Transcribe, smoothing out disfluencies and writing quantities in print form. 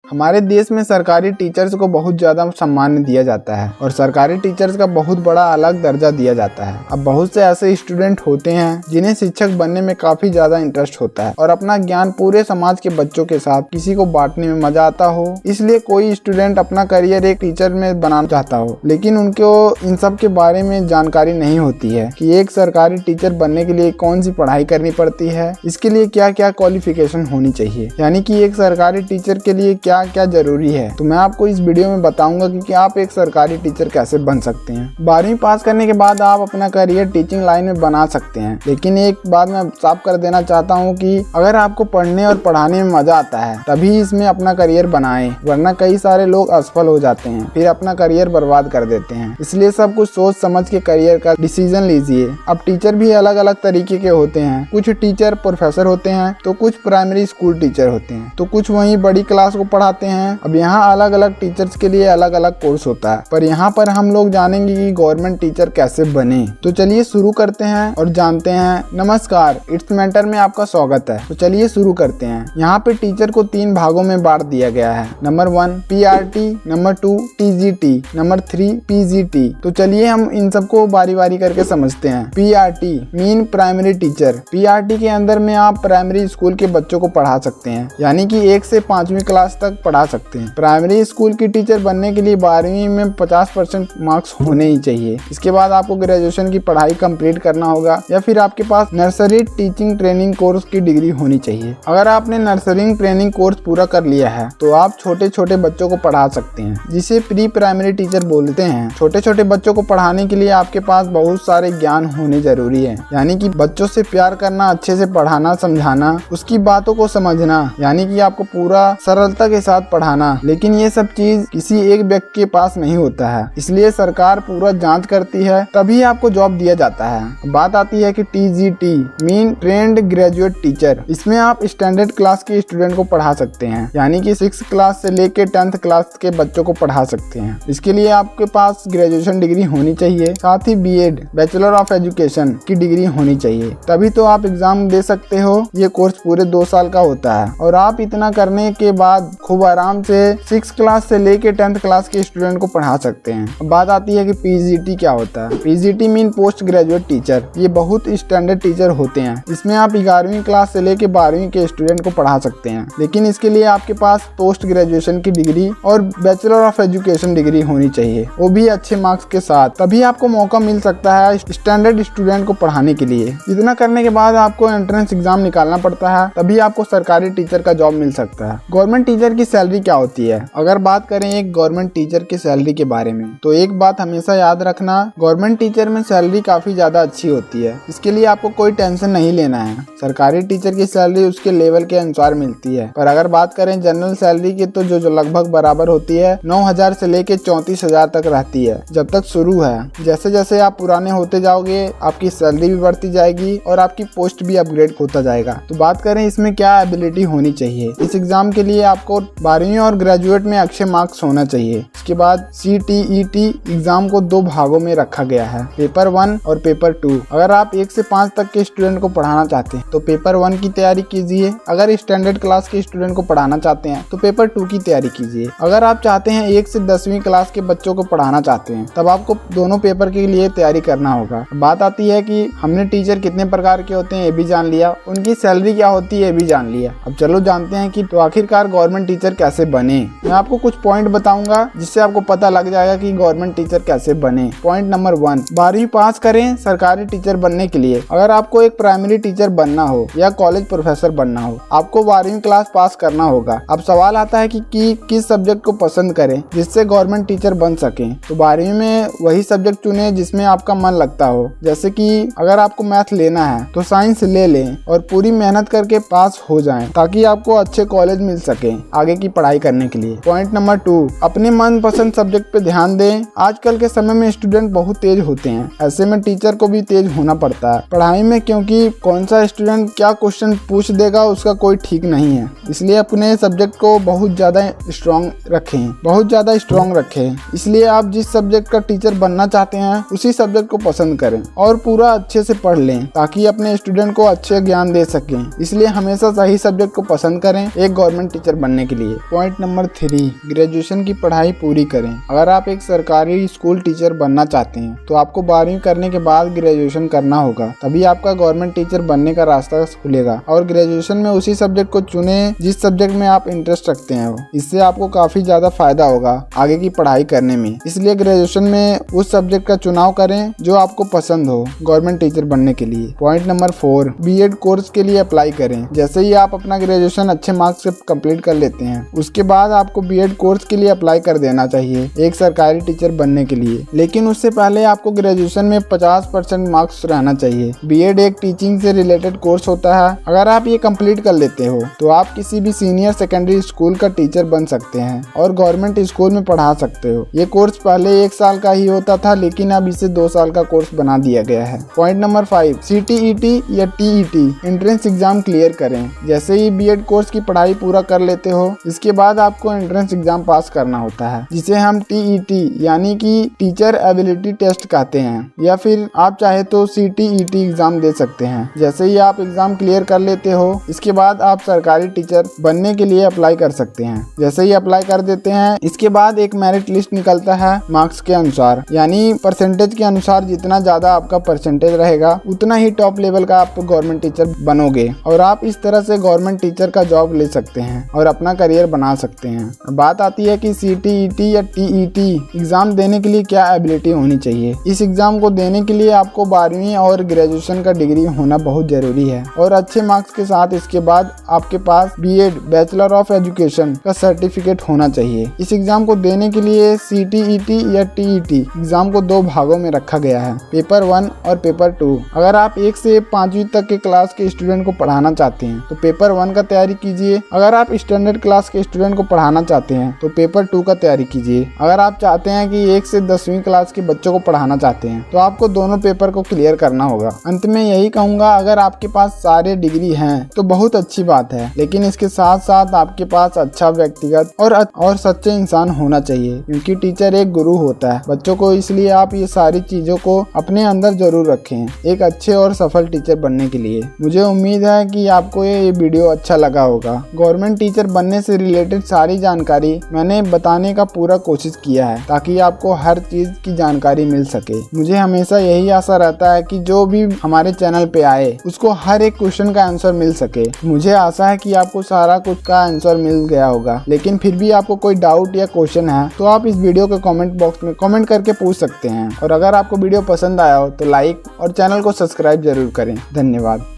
हमारे देश में सरकारी टीचर्स को बहुत ज़्यादा सम्मान दिया जाता है और सरकारी टीचर्स का बहुत बड़ा अलग दर्जा दिया जाता है। अब बहुत से ऐसे स्टूडेंट होते हैं जिन्हें शिक्षक बनने में काफ़ी ज़्यादा इंटरेस्ट होता है और अपना ज्ञान पूरे समाज के बच्चों के साथ किसी को बांटने में मजा आता हो, इसलिए कोई स्टूडेंट अपना करियर एक टीचर में बनाना चाहता हो, लेकिन उनको इन सब के बारे में जानकारी नहीं होती है कि एक सरकारी टीचर बनने के लिए कौन सी पढ़ाई करनी पड़ती है, इसके लिए क्या क्या क्वालिफिकेशन होनी चाहिए, यानी कि एक सरकारी टीचर के लिए क्या क्या जरूरी है। तो मैं आपको इस वीडियो में बताऊंगा कि आप एक सरकारी टीचर कैसे बन सकते हैं। 12वीं पास करने के बाद आप अपना करियर टीचिंग लाइन में बना सकते हैं, लेकिन एक बात मैं साफ कर देना चाहता हूं कि अगर आपको पढ़ने और पढ़ाने में मजा आता है तभी इसमें अपना करियर बनाएं, वरना कई सारे लोग असफल हो जाते हैं, फिर अपना करियर बर्बाद कर देते हैं। इसलिए सब कुछ सोच समझ के करियर का डिसीजन लीजिए। अब टीचर भी अलग अलग तरीके के होते हैं, कुछ टीचर प्रोफेसर होते हैं तो कुछ प्राइमरी स्कूल टीचर होते हैं तो कुछ वहीं बड़ी क्लास को पढ़ाते हैं। अब यहाँ अलग अलग टीचर्स के लिए अलग अलग कोर्स होता है, पर यहाँ पर हम लोग जानेंगे कि गवर्नमेंट टीचर कैसे बने। तो चलिए शुरू करते हैं और जानते हैं। नमस्कार, इट्स मेंटर में आपका स्वागत है। तो चलिए शुरू करते हैं। यहाँ पे टीचर को 3 भागों में बांट दिया गया है। Number 1 PRT, number 2 TGT, number 3 PGT। तो चलिए हम इन सबको बारी बारी करके समझते हैं। PRT mean primary teacher. PRT के अंदर में आप प्राइमरी स्कूल के बच्चों को पढ़ा सकते हैं, यानी कि 1 से 5वीं क्लास तक पढ़ा सकते हैं। प्राइमरी स्कूल की टीचर बनने के लिए 12वीं में 50% मार्क्स होने ही चाहिए। इसके बाद आपको ग्रेजुएशन की पढ़ाई कंप्लीट करना होगा या फिर आपके पास नर्सरी टीचिंग ट्रेनिंग कोर्स की डिग्री होनी चाहिए। अगर आपने नर्सरी ट्रेनिंग कोर्स पूरा कर लिया है तो आप छोटे छोटे बच्चों को पढ़ा सकते हैं, जिसे प्री प्राइमरी टीचर बोलते हैं। छोटे छोटे बच्चों को पढ़ाने के लिए आपके पास बहुत सारे ज्ञान होने जरूरी है, यानी कि बच्चों से प्यार करना, अच्छे से पढ़ाना, समझाना, उसकी बातों को समझना, यानी कि आपको पूरा सरलता के साथ पढ़ाना। लेकिन ये सब चीज किसी एक व्यक्ति के पास नहीं होता है, इसलिए सरकार पूरा जांच करती है तभी आपको जॉब दिया जाता है। बात आती है कि TGT mean trained graduate teacher. इसमें आप स्टैंडर्ड क्लास के स्टूडेंट को पढ़ा सकते हैं, यानी कि 6th क्लास से लेके 10th क्लास के बच्चों को पढ़ा सकते हैं। इसके लिए आपके पास ग्रेजुएशन डिग्री होनी चाहिए, साथ ही BEd बैचलर ऑफ एजुकेशन की डिग्री होनी चाहिए, तभी तो आप एग्जाम दे सकते हो। ये कोर्स पूरे 2 साल का होता है और आप इतना करने के बाद खूब आराम से 6th क्लास से लेके 10th क्लास के स्टूडेंट को पढ़ा सकते हैं। बात आती है कि PGT क्या होता है। PGT mean post graduate teacher. ये बहुत स्टैंडर्ड टीचर होते हैं। इसमें आप 11वीं क्लास से लेके 12वीं के स्टूडेंट को पढ़ा सकते हैं, लेकिन इसके लिए आपके पास पोस्ट ग्रेजुएशन की डिग्री और बैचलर ऑफ एजुकेशन डिग्री होनी चाहिए, वो भी अच्छे मार्क्स के साथ। तभी आपको मौका मिल सकता है स्टैंडर्ड स्टूडेंट को पढ़ाने के लिए। इतना करने के बाद आपको एंट्रेंस एग्जाम निकालना पड़ता है, तभी आपको सरकारी टीचर का जॉब मिल सकता है। गवर्नमेंट टीचर की सैलरी क्या होती है? अगर बात करें एक गवर्नमेंट टीचर की सैलरी के बारे में, तो एक बात हमेशा याद रखना, गवर्नमेंट टीचर में सैलरी काफी ज्यादा अच्छी होती है। इसके लिए आपको कोई टेंशन नहीं लेना है। सरकारी टीचर की सैलरी उसके लेवल के अनुसार मिलती है, पर अगर बात करें जनरल सैलरी की तो जो लगभग बराबर होती है 9,000 से लेके 34,000 तक रहती है जब तक शुरू है। जैसे जैसे आप पुराने होते जाओगे आपकी सैलरी भी बढ़ती जाएगी और आपकी पोस्ट भी अपग्रेड होता जाएगा। तो बात करें इसमें क्या एबिलिटी होनी चाहिए। इस एग्जाम के लिए आपको 12वीं और ग्रेजुएट में अच्छे मार्क्स होना चाहिए। इसके बाद CTET एग्जाम को 2 भागों में रखा गया है, पेपर 1 और पेपर 2। अगर आप 1 से 5 तक के स्टूडेंट को पढ़ाना चाहते हैं तो पेपर 1 की तैयारी कीजिए। अगर स्टैंडर्ड क्लास के स्टूडेंट को पढ़ाना चाहते हैं तो पेपर 2 की तैयारी कीजिए। अगर आप चाहते हैं 1 से 10वीं क्लास के बच्चों को पढ़ाना चाहते हैं तब आपको दोनों पेपर के लिए तैयारी करना होगा। बात आती है कि हमने टीचर कितने प्रकार के होते हैं ये भी जान लिया, उनकी सैलरी क्या होती है ये भी जान लिया। अब चलो जानते हैं कि तो आखिरकार गवर्नमेंट टीचर कैसे बने। मैं आपको कुछ पॉइंट बताऊंगा जिससे आपको पता लग जाएगा कि गवर्नमेंट टीचर कैसे बने। पॉइंट नंबर 1, 12वीं पास करें सरकारी टीचर बनने के लिए। अगर आपको एक प्राइमरी टीचर बनना हो या कॉलेज प्रोफेसर बनना हो, आपको 12वीं क्लास पास करना होगा। अब सवाल आता है कि किस सब्जेक्ट को पसंद करें जिससे गवर्नमेंट टीचर बन सके। तो 12वीं में वही सब्जेक्ट चुने जिसमें आपका मन लगता हो। जैसे कि अगर आपको मैथ लेना है तो साइंस ले लें और पूरी मेहनत करके पास हो जाएं, ताकि आपको अच्छे कॉलेज मिल सके आगे की पढ़ाई करने के लिए। पॉइंट नंबर 2, अपने मनपसंद सब्जेक्ट पे ध्यान दें। आजकल के समय में स्टूडेंट बहुत तेज होते हैं, ऐसे में टीचर को भी तेज होना पड़ता है पढ़ाई में, क्योंकि कौन सा स्टूडेंट क्या क्वेश्चन पूछ देगा उसका कोई ठीक नहीं है। इसलिए अपने सब्जेक्ट को बहुत ज्यादा स्ट्रॉन्ग रखें। इसलिए आप जिस सब्जेक्ट का टीचर बनना चाहते हैं उसी सब्जेक्ट को पसंद करें और पूरा अच्छे से पढ़ लें, ताकि अपने स्टूडेंट को अच्छे ज्ञान दे सकें। इसलिए हमेशा सही सब्जेक्ट को पसंद करें एक गवर्नमेंट टीचर बनने के लिए। लिए। पॉइंट नंबर 3, ग्रेजुएशन की पढ़ाई पूरी करें। अगर आप एक सरकारी स्कूल टीचर बनना चाहते हैं तो आपको 12वीं करने के बाद ग्रेजुएशन करना होगा, तभी आपका गवर्नमेंट टीचर बनने का रास्ता खुलेगा। और ग्रेजुएशन में उसी सब्जेक्ट को चुने जिस सब्जेक्ट में आप इंटरेस्ट रखते हैं, इससे आपको काफी ज्यादा फायदा होगा आगे की पढ़ाई करने में। इसलिए ग्रेजुएशन में उस सब्जेक्ट का चुनाव करें जो आपको पसंद हो गवर्नमेंट टीचर बनने के लिए। पॉइंट नंबर 4, बीएड कोर्स के लिए अप्लाई करें। जैसे ही आप अपना ग्रेजुएशन अच्छे मार्क्स से कंप्लीट कर लेते हैं, उसके बाद आपको बीएड कोर्स के लिए अप्लाई कर देना चाहिए एक सरकारी टीचर बनने के लिए। लेकिन उससे पहले आपको ग्रेजुएशन में 50% मार्क्स रहना चाहिए। बीएड एक टीचिंग से रिलेटेड कोर्स होता है। अगर आप ये कंप्लीट कर लेते हो तो आप किसी भी सीनियर सेकेंडरी स्कूल का टीचर बन सकते हैं और गवर्नमेंट स्कूल में पढ़ा सकते हो। ये कोर्स पहले 1 साल का ही होता था, लेकिन अब इसे 2 साल का कोर्स बना दिया गया है। पॉइंट नंबर 5, CTET या TET एंट्रेंस एग्जाम क्लियर करें। जैसे ही बीएड कोर्स की पढ़ाई पूरा कर लेते हो, इसके बाद आपको एंट्रेंस एग्जाम पास करना होता है, जिसे हम TET यानी कि टीचर एबिलिटी टेस्ट कहते हैं, या फिर आप चाहे तो CTET एग्जाम दे सकते हैं। जैसे ही आप एग्जाम क्लियर कर लेते हो, इसके बाद आप सरकारी टीचर बनने के लिए अप्लाई कर सकते हैं। जैसे ही अप्लाई कर देते हैं, इसके बाद एक मेरिट लिस्ट निकलता है मार्क्स के अनुसार, यानी परसेंटेज के अनुसार। जितना ज्यादा आपका परसेंटेज रहेगा उतना ही टॉप लेवल का आप गवर्नमेंट टीचर बनोगे और आप इस तरह से गवर्नमेंट टीचर का जॉब ले सकते हैं और अपना करियर बना सकते हैं। बात आती है कि CTET या TET एग्जाम देने के लिए क्या एबिलिटी होनी चाहिए। इस एग्जाम को देने के लिए आपको 12वीं और ग्रेजुएशन का डिग्री होना बहुत जरूरी है और अच्छे मार्क्स के साथ इसके बाद आपके पास BEd बैचलर ऑफ एजुकेशन का सर्टिफिकेट होना चाहिए। इस एग्जाम को देने के लिए CTET या TET एग्जाम को 2 भागों में रखा गया है, पेपर 1 और पेपर 2। अगर आप 1 से 5वीं तक के क्लास के स्टूडेंट को पढ़ाना चाहते हैं तो पेपर 1 का तैयारी कीजिए। अगर आप स्टैंडर्ड क्लास के स्टूडेंट को पढ़ाना चाहते हैं तो पेपर 2 का तैयारी कीजिए। अगर आप चाहते हैं कि 1 से 10वीं क्लास के बच्चों को पढ़ाना चाहते हैं तो आपको दोनों पेपर को क्लियर करना होगा। अंत में यही कहूंगा, अगर आपके पास सारे डिग्री हैं तो बहुत अच्छी बात है, लेकिन इसके साथ साथ आपके पास अच्छा व्यक्तिगत और सच्चे इंसान होना चाहिए, क्योंकि टीचर एक गुरु होता है बच्चों को। इसलिए आप ये सारी चीजों को अपने अंदर जरूर रखें एक अच्छे और सफल टीचर बनने के लिए। मुझे उम्मीद है कि आपको ये वीडियो अच्छा लगा होगा। गवर्नमेंट टीचर बनने से रिलेटेड सारी जानकारी मैंने बताने का पूरा कोशिश किया है ताकि आपको हर चीज की जानकारी मिल सके। मुझे हमेशा यही आशा रहता है कि जो भी हमारे चैनल पे आए उसको हर एक क्वेश्चन का आंसर मिल सके। मुझे आशा है कि आपको सारा कुछ का आंसर मिल गया होगा, लेकिन फिर भी आपको कोई डाउट या क्वेश्चन है तो आप इस वीडियो के कमेंट बॉक्स में कमेंट करके पूछ सकते हैं। और अगर आपको वीडियो पसंद आया हो तो लाइक और चैनल को सब्सक्राइब जरूर करें। धन्यवाद।